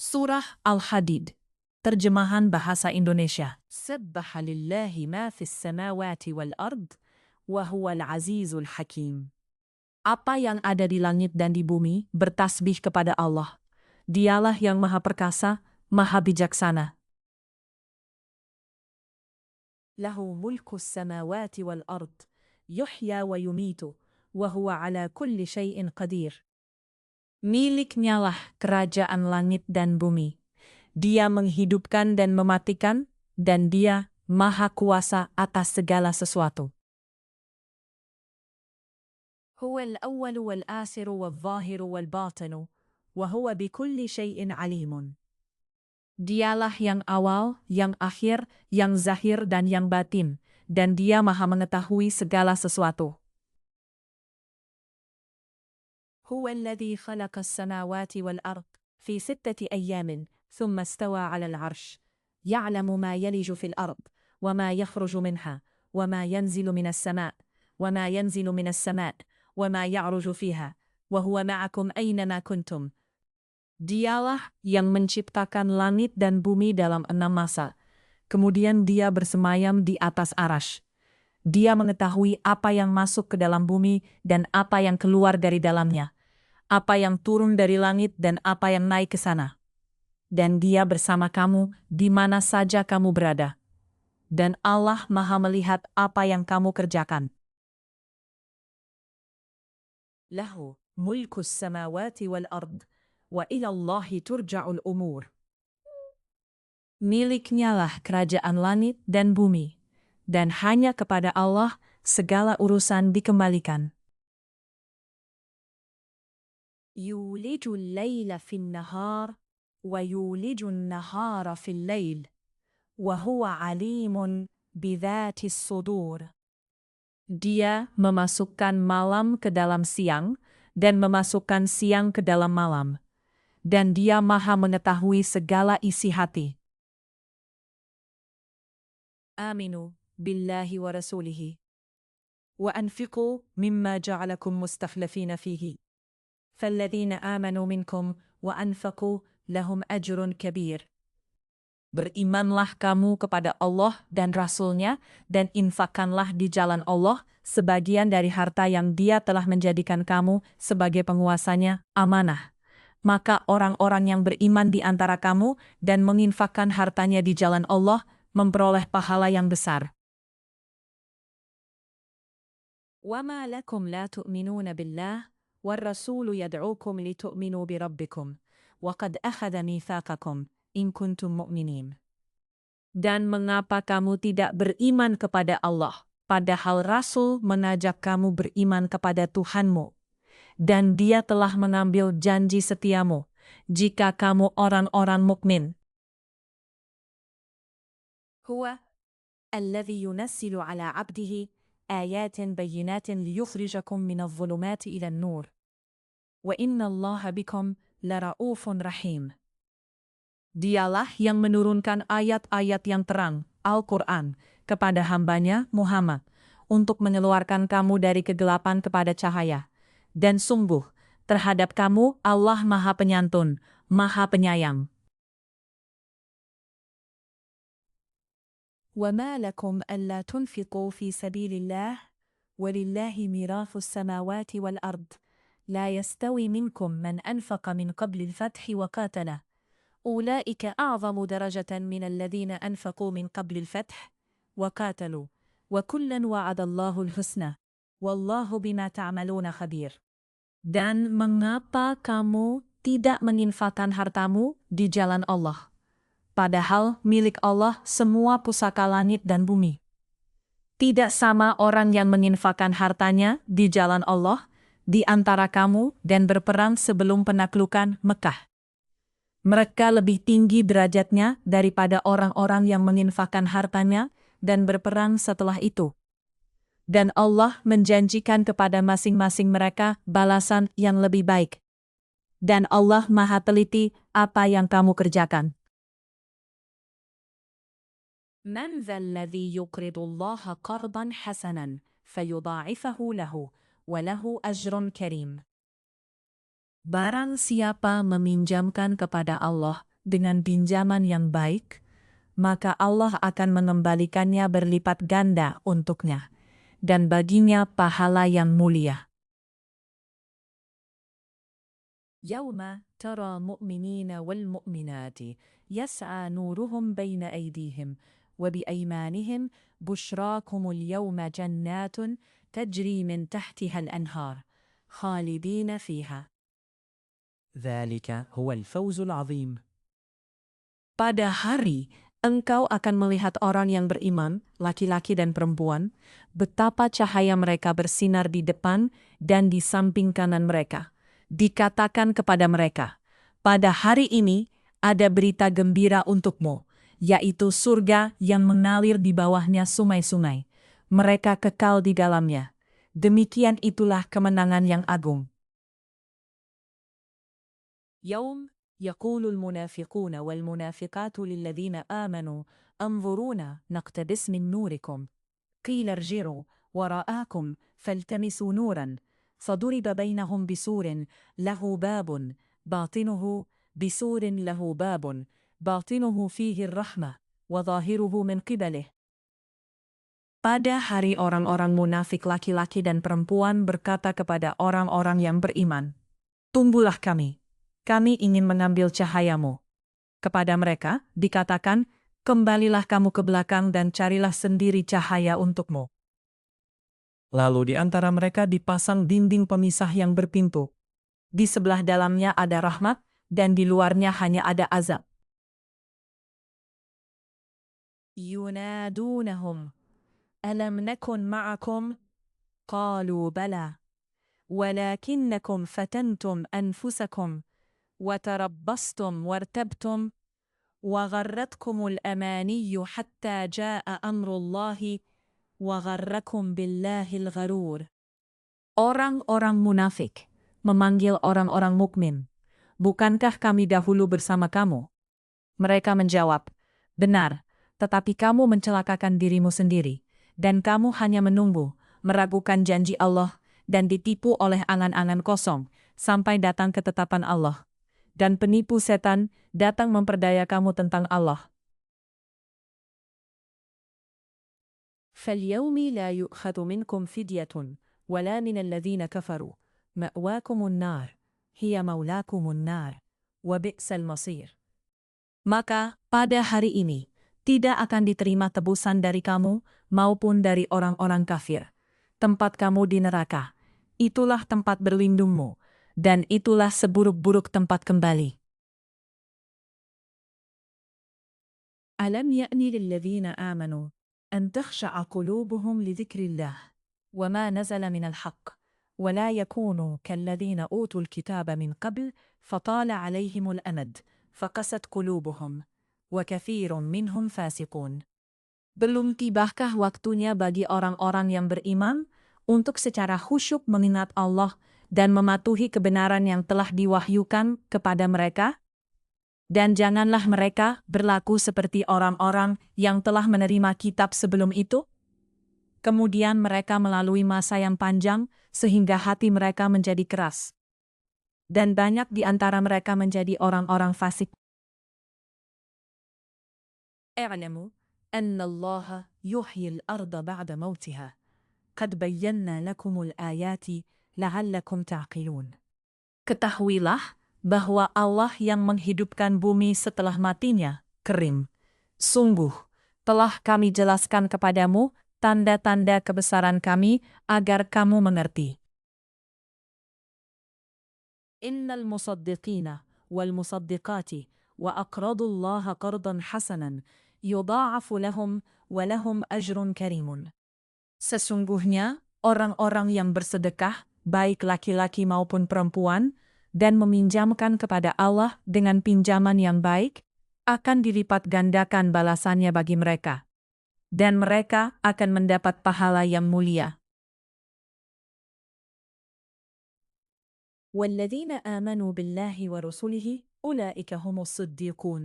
Surah Al-Hadid, terjemahan bahasa Indonesia. Sabbaha lillahi ma fis samawati wal ard, wa huwal azizul hakim. Apa yang ada di langit dan di bumi bertasbih kepada Allah. Dialah yang maha perkasa, maha bijaksana. Lahu mulku samawati wal ard, yuhya wa yumitu, wa huwa ala kulli syai'in qadir. Miliknyalah kerajaan langit dan bumi. Dia menghidupkan dan mematikan, dan Dia maha kuasa atas segala sesuatu. Huwal awwalu wal akhiru wal zahiru wal batinu, wa huwa bikulli syai'in alimun. Dialah yang awal, yang akhir, yang zahir dan yang batin, dan Dia maha mengetahui segala sesuatu. هو الذي خلق السماوات والأرض في 6 أيام ثم استوى على العرش يعلم ما يلج في الأرض وما يخرج منها وما ينزل من السماء وما يعرج فيها وهو معكم أينما كنتم. Dialah yang menciptakan langit dan bumi dalam 6 masa. Kemudian Dia bersemayam di atas arasy. Dia mengetahui apa yang masuk ke dalam bumi dan apa yang keluar dari dalamnya, apa yang turun dari langit dan apa yang naik ke sana. Dan Dia bersama kamu di mana saja kamu berada. Dan Allah maha melihat apa yang kamu kerjakan. Lahu mulkus samawati wal ard, wa ilallahi turja'ul umur. Miliknyalah kerajaan langit dan bumi, dan hanya kepada Allah segala urusan dikembalikan. يولج الليل في النهار ويولج النهار في الليل وهو عليم بذات الصدور. Dia memasukkan malam ke dalam siang dan memasukkan siang ke dalam malam, dan Dia maha mengetahui segala isi hati. Aminu billahi wa rasulihi wa anfiqu mimma ja'alakum mustakhlifina fihi. فالذين آمنوا منكم وأنفقوا لهم أجر كبير. Berimanlah kamu kepada Allah dan Rasul-Nya, dan infakkanlah di jalan Allah sebagian dari harta yang Dia telah menjadikan kamu sebagai penguasanya, amanah. Maka orang-orang yang beriman di antara kamu dan menginfakkan hartanya di jalan Allah memperoleh pahala yang besar. وَمَا لَكُمْ لَا تُؤْمِنُونَ بِاللَّهِ والرسول يدعوكم لتؤمنوا بربكم وقد أخذ ميثاقكم إن كنتم مؤمنين. Dan mengapa kamu tidak beriman kepada Allah, padahal Rasul mengajak kamu beriman kepada Tuhanmu, dan Dia telah mengambil janji setiamu, jika kamu orang-orang mukmin. Huwa alladhi yunazzilu ala abdihi آيات بينات ليخرجكم من الظلمات إلى النور وإن الله بكم لرؤوف رحيم. Dialah yang menurunkan ayat-ayat yang terang, Al-Quran, kepada hambanya Muhammad, untuk mengeluarkan kamu dari kegelapan kepada cahaya. Dan sungguh, terhadap kamu Allah maha penyantun, maha penyayang. وَمَا لَكُمْ أَلَّا تُنْفِقُوا فِي سَبِيلِ اللَّهِ وَلِلَّهِ مِيرَاثُ السَّمَاوَاتِ وَالْأَرْضِ لَا يَسْتَوِي مِنْكُمْ مَنْ أَنْفَقَ مِنْ قَبْلِ الْفَتْحِ وَقَاتَلَ أُولَئِكَ أَعْظَمُ دَرَجَةً مِنَ الَّذِينَ أَنْفَقُوا مِنْ قَبْلِ الْفَتْحِ وَقَاتَلُوا وَكُلًّا وَعَدَ اللَّهُ الْحُسْنَى وَاللَّهُ بِمَا تَعْمَلُونَ خَبِيرٌ. Dan mengapa kamu tidak menginfakkan hartamu di jalan Allah? Padahal milik Allah semua pusaka langit dan bumi. Tidak sama orang yang menginfakkan hartanya di jalan Allah di antara kamu dan berperang sebelum penaklukan Mekah. Mereka lebih tinggi derajatnya daripada orang-orang yang menginfakkan hartanya dan berperang setelah itu. Dan Allah menjanjikan kepada masing-masing mereka balasan yang lebih baik. Dan Allah maha teliti apa yang kamu kerjakan. من ذا الذي يقرض الله قرضا حسنا فيضاعفه له وله أجر كريم. Barang siapa meminjamkan kepada Allah dengan pinjaman yang baik, maka Allah akan mengembalikannya berlipat ganda untuknya, dan baginya pahala yang mulia. Yawma tara mu'minina wal mu'minati yas'a nuruhum baina aydihim wa biaymanihim bushrakumul yawma jannatun tajri min tahtiha al-anhar khalidina fiha. ذلك هو الفوز العظيم. Pada hari, engkau akan melihat orang yang beriman, laki-laki dan perempuan, betapa cahaya mereka bersinar di depan dan di samping kanan mereka. Dikatakan kepada mereka, pada hari ini ada berita gembira untukmu, yaitu surga yang mengalir di bawahnya sungai-sungai. Mereka kekal di dalamnya. Demikian itulah kemenangan yang agung. Yaum يقول المنافقون والمنافقات للذين آمنوا انظرونا نقتبس من نوركم قيل ارجعوا وراءكم فالتمسوا نورا فضرب بينهم بسور له باب باطنه فيه الرحمة وظاهره من قبله. Pada hari orang-orang munafik laki-laki dan perempuan berkata kepada orang-orang yang beriman, "Tunggulah kami. Kami ingin mengambil cahayamu." Kepada mereka dikatakan, "Kembalilah kamu ke belakang dan carilah sendiri cahaya untukmu." Lalu di antara mereka dipasang dinding pemisah yang berpintu. Di sebelah dalamnya ada rahmat, dan di luarnya hanya ada azab. Yunadunahum, alam nakun ma'akum? Qalu bala, walakinnakum fatantum anfusakum, وتربصتم وارتبتم وغرتكم الأماني حتى جاء أمر الله وغركم بالله الغرور. Orang-orang munafik memanggil orang-orang mukmin, "Bukankah kami dahulu bersama kamu?" Mereka menjawab, "Benar, tetapi kamu mencelakakan dirimu sendiri, dan kamu hanya menunggu, meragukan janji Allah, dan ditipu oleh angan-angan kosong, sampai datang ketetapan Allah. Dan penipu setan datang memperdaya kamu tentang Allah." فَالْيَوْمِ لَا يُؤْخَذُ مِنْكُمْ فِدْيَةٌ وَلَا مِنَ الَّذِينَ كَفَرُوا مَأْوَاكُمُ النَّارُ هِيَ مَوْلَاكُمُ النَّارُ وَبِئْسَ الْمَصِيرُ. Maka pada hari ini tidak akan diterima tebusan dari kamu maupun dari orang-orang kafir. Tempat kamu di neraka, itulah tempat berlindungmu, dan itulah seburuk-buruk tempat kembali. Alam ya'ni lilladzina amanu an takhsha'a qulubuhum li dzikrillah wa ma nazala minal haqq wa la yakunu kalladzina utul kitaba min qabl fatala 'alayhimul amad faqasat qulubuhum wa katsirun minhum fasiqun. Belum tibakah waktunya bagi orang-orang yang beriman untuk secara khusyuk mengingat Allah dan mematuhi kebenaran yang telah diwahyukan kepada mereka? Dan janganlah mereka berlaku seperti orang-orang yang telah menerima kitab sebelum itu. Kemudian mereka melalui masa yang panjang sehingga hati mereka menjadi keras. Dan banyak di antara mereka menjadi orang-orang fasik. I'lamu anna Allah yuhyil arda ba'da mautiha. Qad bayyana lakumul ayati la'allakum ta'qilun. Ketahuilah bahwa Allah yang menghidupkan bumi setelah matinya, kering. Sungguh, telah kami jelaskan kepadamu tanda-tanda kebesaran kami agar kamu mengerti. Innal musaddiqina wal musaddiqati wa aqradullaha qardan hasanan yudha'afu lahum wa lahum ajrun karimun. Sesungguhnya, orang-orang yang bersedekah, baik laki-laki maupun perempuan, dan meminjamkan kepada Allah dengan pinjaman yang baik, akan dilipat gandakan balasannya bagi mereka. Dan mereka akan mendapat pahala yang mulia. وَالَّذِينَ آمَنُوا بِاللَّهِ وَرُسُلِهِ أُولَئِكَ هُمُ الصِّدِّيقُونَ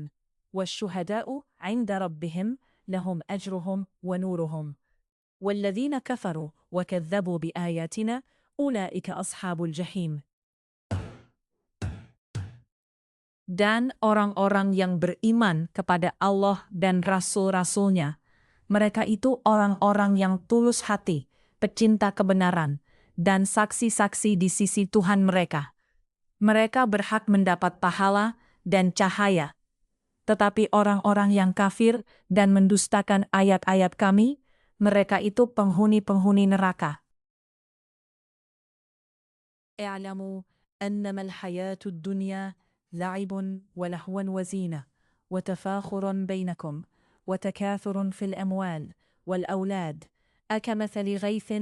وَالشُّهَدَاءُ عِندَ رَبِّهِمْ لَهُمْ أَجْرُهُمْ وَنُورُهُمْ وَالَّذِينَ كَفَرُوا وَكَذَّبُوا بِآيَاتِنَا أُولَئِكَ أَصْحَابُ الْجَحِيمِ. Dan orang-orang yang beriman kepada Allah dan Rasul-Rasulnya, mereka itu orang-orang yang tulus hati, pecinta kebenaran, dan saksi-saksi di sisi Tuhan mereka. Mereka berhak mendapat pahala dan cahaya. Tetapi orang-orang yang kafir dan mendustakan ayat-ayat kami, mereka itu penghuni-penghuni neraka. اعلموا أنما الحياة الدنيا لعب ولهو وزينة وتفاخر بينكم وتكاثر في الأموال والأولاد أكمثل غيث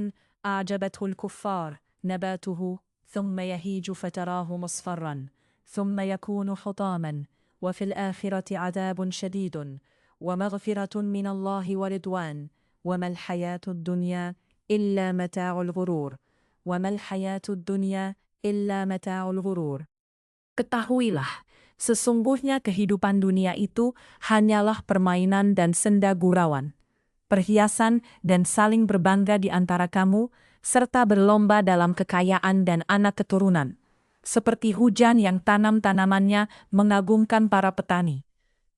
أعجبته الكفار نباته ثم يهيج فتراه مصفرا ثم يكون حطاما وفي الآخرة عذاب شديد ومغفرة من الله ورضوان وما الحياة الدنيا إلا متاع الغرور وَمَا الْحَيَاةُ الدُّنْيَا إِلَّا مَتَاعُ الْغُرُورِ. Ketahuilah, sesungguhnya kehidupan dunia itu hanyalah permainan dan senda gurauan, perhiasan dan saling berbangga di antara kamu, serta berlomba dalam kekayaan dan anak keturunan, seperti hujan yang tanam-tanamannya mengagumkan para petani.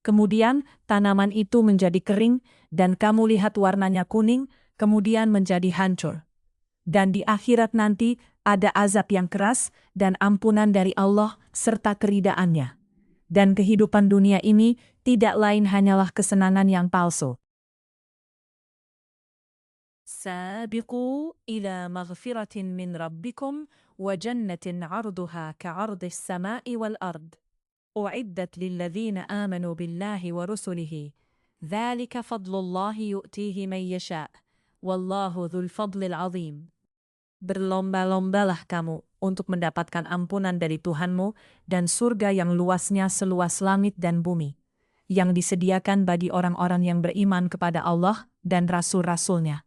Kemudian tanaman itu menjadi kering, dan kamu lihat warnanya kuning, kemudian menjadi hancur. Dan di akhirat nanti ada azab yang keras dan ampunan dari Allah serta keridaannya. Dan kehidupan dunia ini tidak lain hanyalah kesenangan yang palsu. Sabiqu ila maghfiratin min rabbikum wa jannatin 'arduha ka'ardis sama'i wal ard. U'iddat lilladhina amanu billahi wa rusulihi. Dzalika fadlullahi yu'tihi man yasha'. Wallahu dzul fadlil 'azim. Berlomba-lombalah kamu untuk mendapatkan ampunan dari Tuhanmu dan surga yang luasnya seluas langit dan bumi, yang disediakan bagi orang-orang yang beriman kepada Allah dan Rasul-Rasulnya.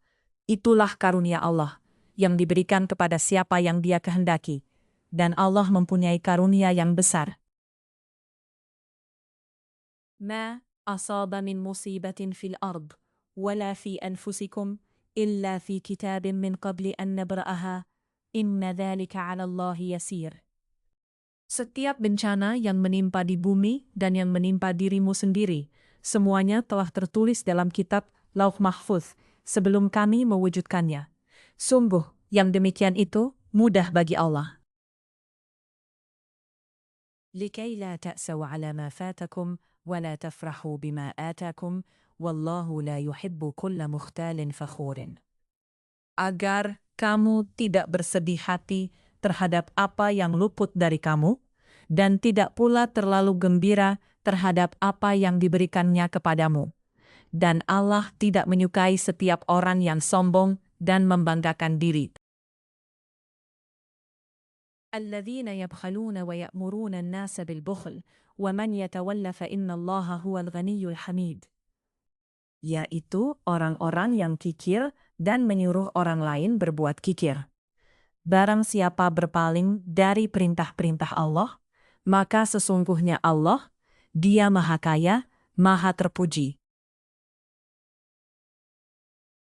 Itulah karunia Allah, yang diberikan kepada siapa yang Dia kehendaki, dan Allah mempunyai karunia yang besar. Ma asaba min musibatin fil ard, wala fi anfusikum, إلا في كتاب من قبل أن نبرأها إن ذلك على الله يسير. Setiap bencana yang menimpa di bumi dan yang menimpa dirimu sendiri, semuanya telah tertulis dalam kitab Lauh Mahfuz sebelum kami mewujudkannya. Sungguh, yang demikian itu mudah bagi Allah. لكي لا تأسوا على ما فاتكم ولا تفرحوا بما آتاكم Wallahu la yuhibbu kulla mukhtalin fakhurin. Agar kamu tidak bersedih hati terhadap apa yang luput dari kamu, dan tidak pula terlalu gembira terhadap apa yang diberikannya kepadamu. Dan Allah tidak menyukai setiap orang yang sombong dan membanggakan diri. Alladzina yabkhaluna wa ya'muruna an-nasa bil bukhl, wa man yatawalla fa inna Allaha huwal ghaniyyul hamid. Yaitu orang-orang yang kikir dan menyuruh orang lain berbuat kikir. Barang siapa berpaling dari perintah-perintah Allah, maka sesungguhnya Allah, Dia Maha Kaya, Maha Terpuji.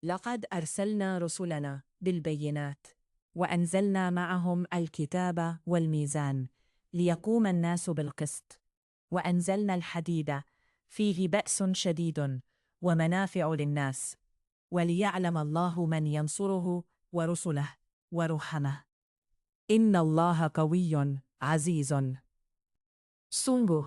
Laqad arsalna rusulana bil bayyinat, wa anzalna ma'ahum al-kitaba wal mizan, liyaquma an-nasu bil qist, wa anzalna al-hadida, fihi ba'sun shadidun, ومنافع للناس وليعلم الله من ينصره ورسله ورحمه إن الله قوي عزيز. Sungguh,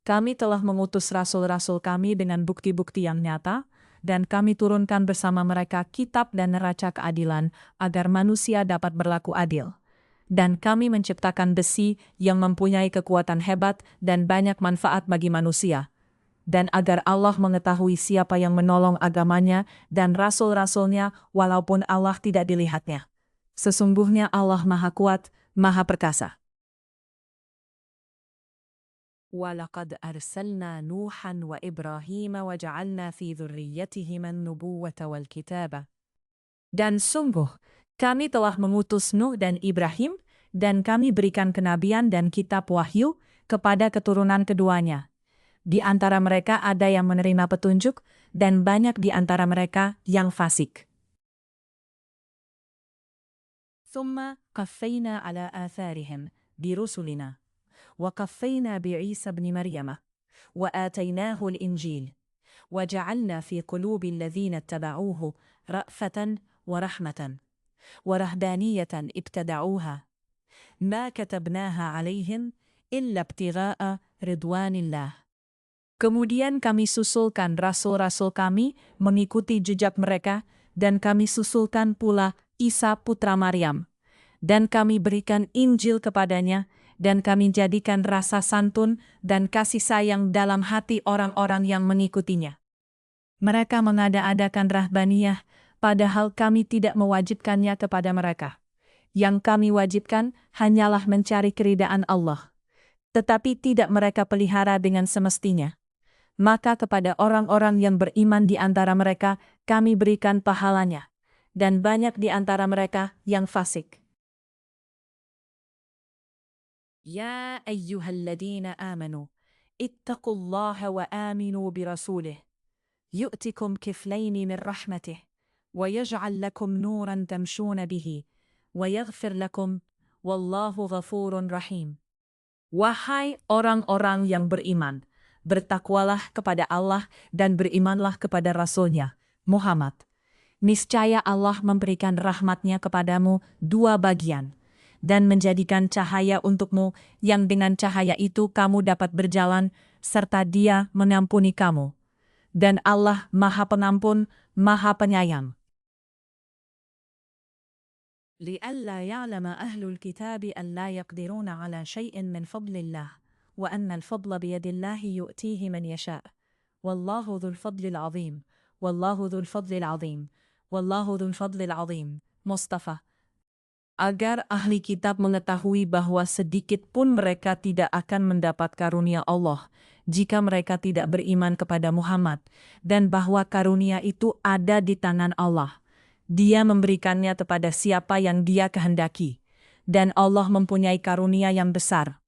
kami telah mengutus rasul-rasul kami dengan bukti-bukti yang nyata, dan kami turunkan bersama mereka kitab dan neraca keadilan agar manusia dapat berlaku adil. Dan kami menciptakan besi yang mempunyai kekuatan hebat dan banyak manfaat bagi manusia. Dan agar Allah mengetahui siapa yang menolong agamanya dan rasul-rasulnya walaupun Allah tidak dilihatnya. Sesungguhnya Allah Maha Kuat, Maha Perkasa. وَلَقَدْ أَرْسَلْنَا نُوحًا وَإِبْرَاهِيمَ وَجَعَلْنَا فِي ذُرِّيَّتِهِمَا النُّبُوَّةَ وَالْكِتَابَ. Dan sungguh, kami telah mengutus Nuh dan Ibrahim, dan kami berikan kenabian dan kitab wahyu kepada keturunan keduanya. Di antara mereka ada yang menerima petunjuk, dan banyak di antara mereka yang fasik. ثُمَّ قَفَّيْنَا عَلَى آثَارِهِمْ بِرُسُلِنَا وقفينا بعيسى ابن مريم وآتيناه الإنجيل وجعلنا في قلوب الذين اتبعوه رأفة ورحمة ورهبانية ابتدعوها ما كتبناها عليهم إلا ابتغاء رضوان الله. Kemudian kami susulkan rasul-rasul kami mengikuti jejak mereka, dan kami susulkan pula Isa putra Maryam. Dan kami berikan Injil kepadanya, dan kami jadikan rasa santun dan kasih sayang dalam hati orang-orang yang mengikutinya. Mereka mengada-adakan rahbaniyah, padahal kami tidak mewajibkannya kepada mereka. Yang kami wajibkan hanyalah mencari keridaan Allah. Tetapi tidak mereka pelihara dengan semestinya. Maka kepada orang-orang yang beriman di antara mereka, kami berikan pahalanya. Dan banyak di antara mereka yang fasik. Ya ayyuhalladzina amanu, ittaqullaha wa aminu birasulih. Yu'tikum kiflaini min rahmatih, wa yaj'al lakum nuran tamshuna bihi, wa yaghfir lakum, wallahu ghafurun rahim. Wahai orang-orang yang beriman, bertakwalah kepada Allah dan berimanlah kepada Rasul-Nya, Muhammad. Niscaya Allah memberikan rahmat-Nya kepadamu 2 bagian, dan menjadikan cahaya untukmu yang dengan cahaya itu kamu dapat berjalan, serta Dia mengampuni kamu. Dan Allah Maha Penampun, Maha Penyayang. لئلا يعلم أهل الكتاب أن لا يقدرون على شيء من فضل الله وأن الفضل بيد الله يؤتيه من يشاء والله ذو الفضل العظيم والله ذو الفضل العظيم والله ذو الفضل العظيم. Mustafa. Agar ahli kitab mengetahui bahwa sedikit pun mereka tidak akan mendapat karunia Allah jika mereka tidak beriman kepada Muhammad, dan bahwa karunia itu ada di tangan Allah. Dia memberikannya kepada siapa yang Dia kehendaki, dan Allah mempunyai karunia yang besar.